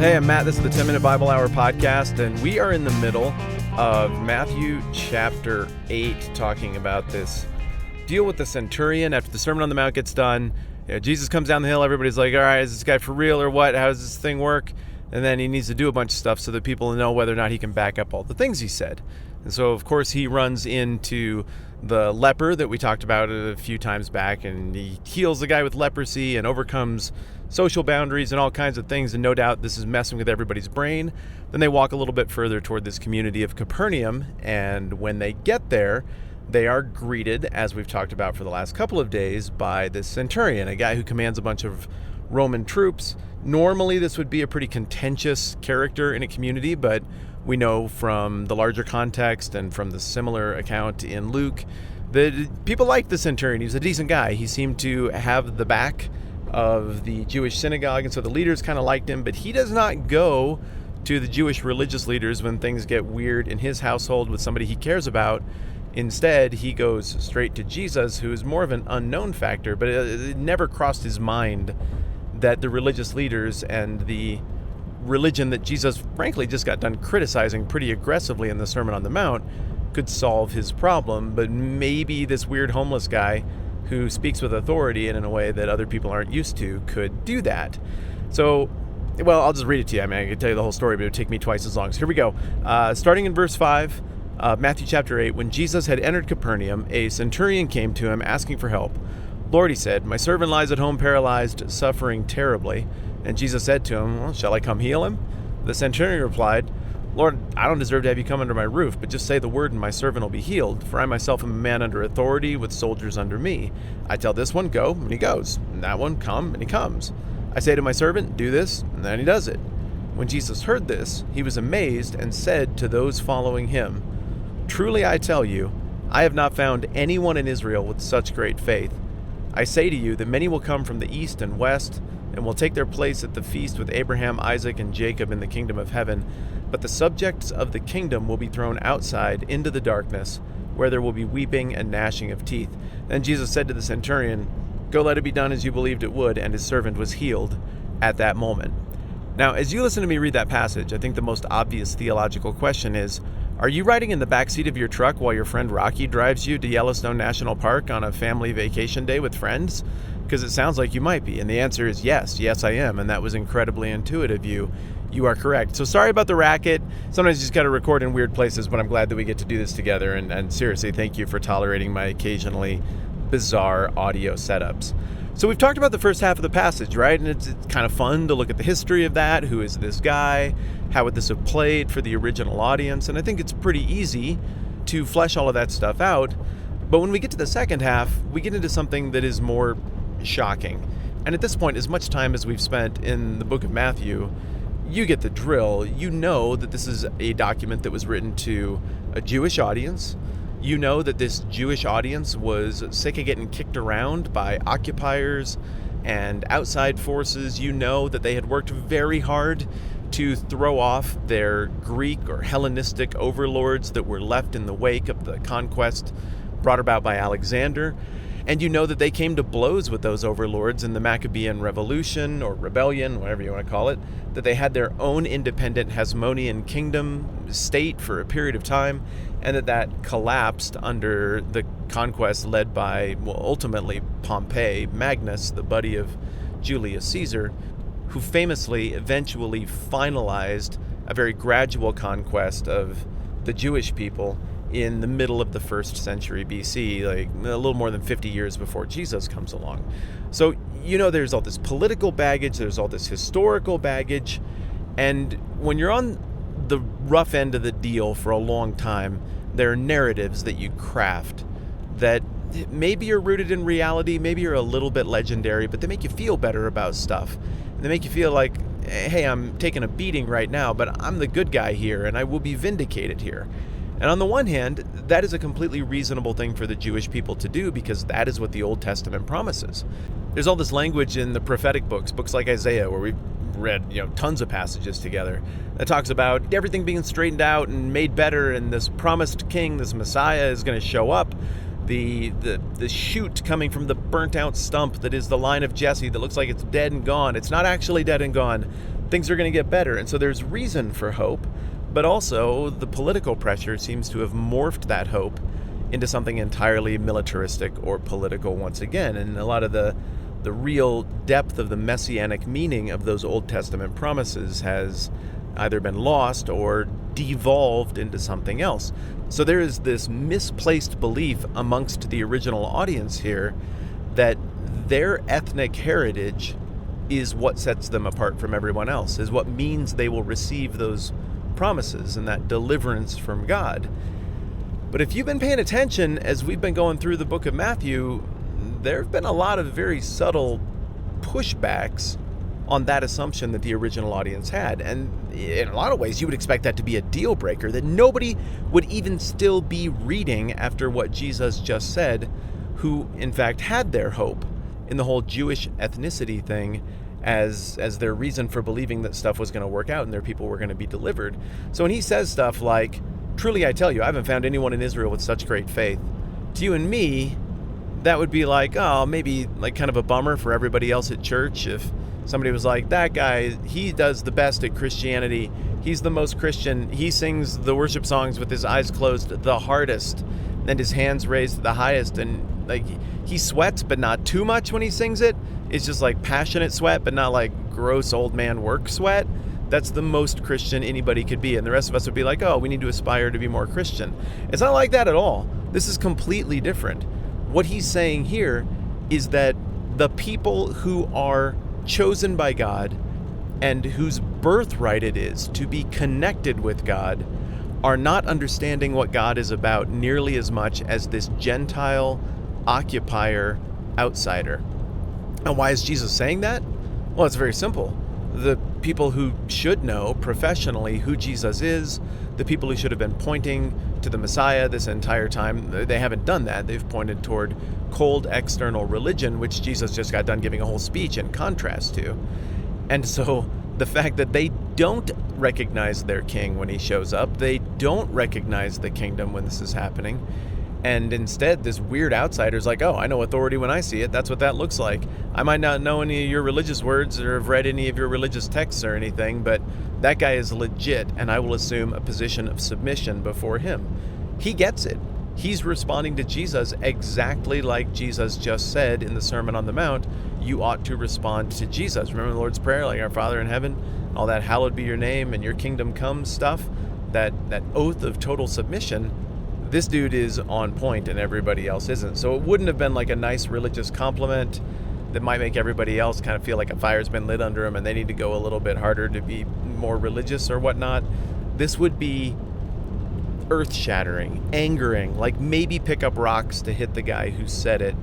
Hey, I'm Matt. This is the 10-Minute Bible Hour podcast, and we are in the middle of Matthew chapter 8, talking about this deal with the centurion. After the Sermon on the Mount gets done, Jesus comes down the hill. Everybody's like, all right, is this guy for real or what? How does this thing work? And then he needs to do a bunch of stuff so that people know whether or not he can back up all the things he said. And so, of course, he runs into the leper that we talked about a few times back, and he heals the guy with leprosy and overcomes social boundaries and all kinds of things, and no doubt this is messing with everybody's brain. Then they walk a little bit further toward this community of Capernaum, and when they get there, they are greeted, as we've talked about for the last couple of days, by this centurion, a guy who commands a bunch of Roman troops. Normally this would be a pretty contentious character in a community, but we know from the larger context and from the similar account in Luke that people liked the centurion. He was a decent guy. He seemed to have the back of the Jewish synagogue, and so the leaders kind of liked him, but he does not go to the Jewish religious leaders when things get weird in his household with somebody he cares about. Instead, he goes straight to Jesus, who is more of an unknown factor, but it never crossed his mind that the religious leaders and the religion that Jesus, frankly, just got done criticizing pretty aggressively in the Sermon on the Mount could solve his problem. But maybe this weird homeless guy who speaks with authority and in a way that other people aren't used to could do that. So, well, I'll just read it to you. I mean, I could tell you the whole story, but it would take me twice as long. So here we go. Starting in verse 5, Matthew chapter 8, when Jesus had entered Capernaum, a centurion came to him asking for help. Lord, he said, my servant lies at home paralyzed, suffering terribly. And Jesus said to him, well, shall I come heal him? The centurion replied, Lord, I don't deserve to have you come under my roof, but just say the word and my servant will be healed. For I myself am a man under authority with soldiers under me. I tell this one, go, and he goes. And that one, come, and he comes. I say to my servant, do this, and then he does it. When Jesus heard this, he was amazed and said to those following him, truly I tell you, I have not found anyone in Israel with such great faith. I say to you that many will come from the east and west and will take their place at the feast with Abraham, Isaac, and Jacob in the kingdom of heaven. But the subjects of the kingdom will be thrown outside into the darkness, where there will be weeping and gnashing of teeth. Then Jesus said to the centurion, go, let it be done as you believed it would, and his servant was healed at that moment. Now, as you listen to me read that passage, I think the most obvious theological question is, are you riding in the backseat of your truck while your friend Rocky drives you to Yellowstone National Park on a family vacation day with friends? Because it sounds like you might be. And the answer is yes. Yes, I am. And that was incredibly intuitive. You are correct. So sorry about the racket. Sometimes you just got to record in weird places, but I'm glad that we get to do this together. And seriously, thank you for tolerating my occasionally bizarre audio setups. So we've talked about the first half of the passage, right? And it's kind of fun to look at the history of that. Who is this guy? How would this have played for the original audience? And I think it's pretty easy to flesh all of that stuff out. But when we get to the second half, we get into something that is more shocking. And at this point, as much time as we've spent in the book of Matthew, you get the drill. You know that this is a document that was written to a Jewish audience. You know that this Jewish audience was sick of getting kicked around by occupiers and outside forces. You know that they had worked very hard to throw off their Greek or Hellenistic overlords that were left in the wake of the conquest brought about by Alexander. And you know that they came to blows with those overlords in the Maccabean Revolution or Rebellion, whatever you want to call it, that they had their own independent Hasmonean kingdom state for a period of time, and that collapsed under the conquest led by, well, ultimately Pompey, Magnus, the buddy of Julius Caesar, who famously eventually finalized a very gradual conquest of the Jewish people in the middle of the 1st century BC, like a little more than 50 years before Jesus comes along. So, you know, there's all this political baggage, there's all this historical baggage, and when you're on the rough end of the deal for a long time, there are narratives that you craft that maybe are rooted in reality, maybe are a little bit legendary, but they make you feel better about stuff. And they make you feel like, hey, I'm taking a beating right now, but I'm the good guy here, and I will be vindicated here. And on the one hand, that is a completely reasonable thing for the Jewish people to do because that is what the Old Testament promises. There's all this language in the prophetic books like Isaiah, where we've read, tons of passages together that talks about everything being straightened out and made better, and this promised king, this Messiah, is going to show up. The shoot coming from the burnt out stump that is the line of Jesse that looks like it's dead and gone. It's not actually dead and gone. things are going to get better. And so there's reason for hope, but also the political pressure seems to have morphed that hope into something entirely militaristic or political once again. And a lot of the real depth of the messianic meaning of those Old Testament promises has either been lost or devolved into something else. So there is this misplaced belief amongst the original audience here that their ethnic heritage is what sets them apart from everyone else, is what means they will receive those promises and that deliverance from God. But if you've been paying attention as we've been going through the book of Matthew, there have been a lot of very subtle pushbacks on that assumption that the original audience had. And in a lot of ways, you would expect that to be a deal breaker, that nobody would even still be reading after what Jesus just said, who in fact had their hope in the whole Jewish ethnicity thing as their reason for believing that stuff was going to work out and their people were going to be delivered. So when he says stuff like, "Truly I tell you, I haven't found anyone in Israel with such great faith," to you and me, that would be like, oh, maybe like kind of a bummer for everybody else at church if somebody was like, "That guy, he does the best at Christianity. He's the most Christian. He sings the worship songs with his eyes closed the hardest and his hands raised the highest. And like he sweats, but not too much when he sings it. It's just like passionate sweat, but not like gross old man work sweat. That's the most Christian anybody could be." And the rest of us would be like, "Oh, we need to aspire to be more Christian." It's not like that at all. This is completely different. What he's saying here is that the people who are chosen by God and whose birthright it is to be connected with God are not understanding what God is about nearly as much as this Gentile occupier outsider. And why is Jesus saying that? Well, it's very simple. The people who should know professionally who Jesus is, the people who should have been pointing to the Messiah this entire time, they haven't done that. They've pointed toward cold external religion, which Jesus just got done giving a whole speech in contrast to. And so the fact that they don't recognize their king when he shows up, they don't recognize the kingdom when this is happening, and instead this weird outsider's like, "Oh, I know authority when I see it. That's what that looks like. I might not know any of your religious words or have read any of your religious texts or anything, but that guy is legit, and I will assume a position of submission before him." He gets it. He's responding to Jesus exactly like Jesus just said in the Sermon on the Mount, you ought to respond to Jesus. Remember the Lord's Prayer, like, "Our Father in heaven, all that hallowed be your name and your kingdom come" stuff, that oath of total submission. This dude is on point and everybody else isn't. So it wouldn't have been like a nice religious compliment that might make everybody else kind of feel like a fire's been lit under them and they need to go a little bit harder to be more religious or whatnot. This would be earth-shattering, angering, like maybe pick up rocks to hit the guy who said it,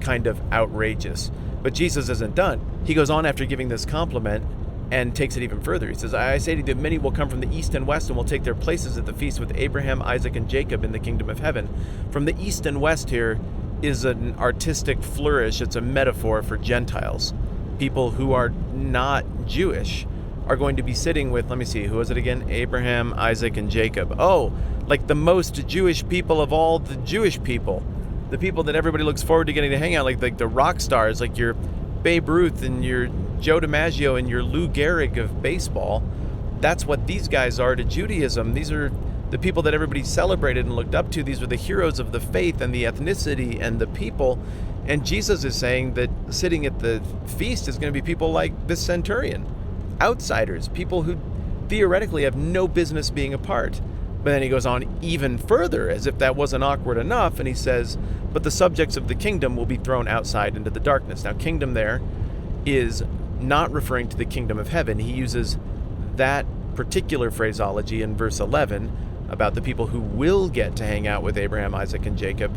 kind of outrageous. But Jesus isn't done. He goes on after giving this compliment and takes it even further. He says, "I say to you that many will come from the east and west and will take their places at the feast with Abraham, Isaac, and Jacob in the kingdom of heaven." From the east and west here is an artistic flourish. It's a metaphor for Gentiles. People who are not Jewish are going to be sitting with, let me see, who was it again? Abraham, Isaac, and Jacob. Oh, like the most Jewish people of all the Jewish people. The people that everybody looks forward to getting to hang out, like the rock stars, like your Babe Ruth and your Joe DiMaggio and your Lou Gehrig of baseball. That's what these guys are to Judaism. These are the people that everybody celebrated and looked up to. These are the heroes of the faith and the ethnicity and the people. And Jesus is saying that sitting at the feast is going to be people like this centurion, outsiders, people who theoretically have no business being a part. But then he goes on even further, as if that wasn't awkward enough, and he says, "But the subjects of the kingdom will be thrown outside into the darkness." Now, kingdom there is not referring to the kingdom of heaven. He uses that particular phraseology in verse 11 about the people who will get to hang out with Abraham, Isaac, and Jacob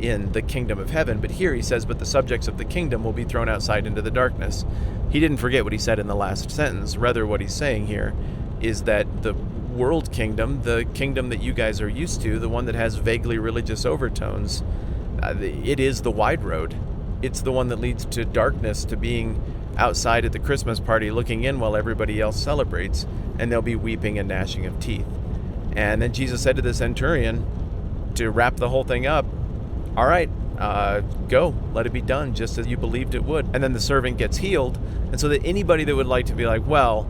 in the kingdom of heaven. But here he says, "But the subjects of the kingdom will be thrown outside into the darkness." He didn't forget what he said in the last sentence. Rather, what he's saying here is that the world kingdom, the kingdom that you guys are used to, the one that has vaguely religious overtones, it is the wide road. It's the one that leads to darkness, to being outside at the Christmas party looking in while everybody else celebrates, and there'll be weeping and gnashing of teeth. And then Jesus said to the centurion, to wrap the whole thing up, "All right, go, let it be done just as you believed it would." And then the servant gets healed. And so that anybody that would like to be like, well,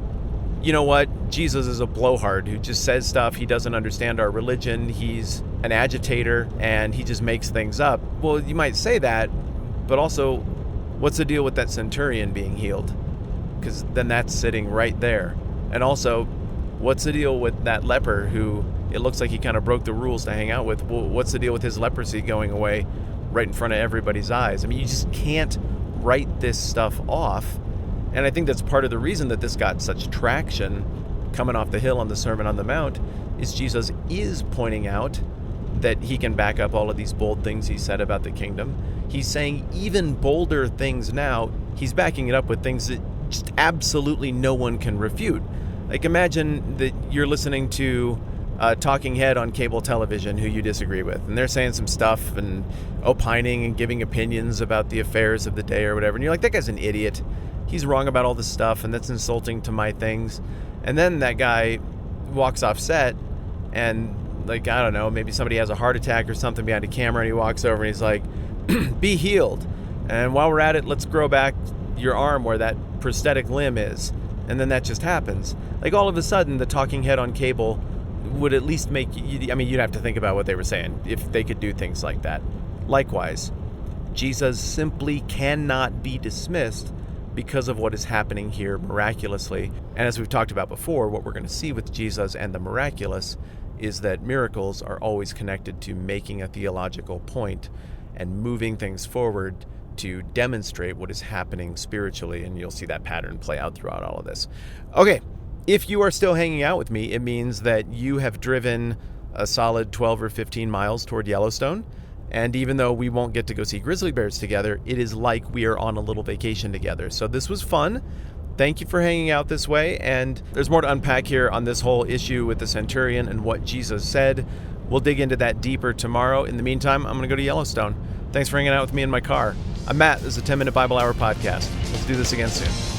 you know what, Jesus is a blowhard who just says stuff. He doesn't understand our religion. He's an agitator and he just makes things up. Well, you might say that, but also, what's the deal with that centurion being healed? Because then that's sitting right there. And also, what's the deal with that leper who it looks like he kind of broke the rules to hang out with? Well, what's the deal with his leprosy going away right in front of everybody's eyes? I mean, you just can't write this stuff off. And I think that's part of the reason that this got such traction coming off the hill on the Sermon on the Mount, is Jesus is pointing out that he can back up all of these bold things he said about the kingdom. He's saying even bolder things now. He's backing it up with things that just absolutely no one can refute. Like, imagine that you're listening to a talking head on cable television who you disagree with, and they're saying some stuff and opining and giving opinions about the affairs of the day or whatever, and you're like, that guy's an idiot. He's wrong about all this stuff, and that's insulting to my things. And then that guy walks off set, and like, I don't know, maybe somebody has a heart attack or something behind a camera, and he walks over and he's like, be healed. And while we're at it, let's grow back your arm where that prosthetic limb is. And then that just happens. Like, all of a sudden, the talking head on cable would at least make you, I mean, you'd have to think about what they were saying if they could do things like that. Likewise, Jesus simply cannot be dismissed because of what is happening here miraculously. And as we've talked about before, what we're going to see with Jesus and the miraculous is that miracles are always connected to making a theological point and moving things forward to demonstrate what is happening spiritually. And you'll see that pattern play out throughout all of this. Okay, if you are still hanging out with me, it means that you have driven a solid 12 or 15 miles toward Yellowstone. And even though we won't get to go see grizzly bears together, it is like we are on a little vacation together. So this was fun. Thank you for hanging out this way. And there's more to unpack here on this whole issue with the centurion and what Jesus said. We'll dig into that deeper tomorrow. In the meantime, I'm going to go to Yellowstone. Thanks for hanging out with me in my car. I'm Matt. This is a 10-Minute Bible Hour podcast. Let's do this again soon.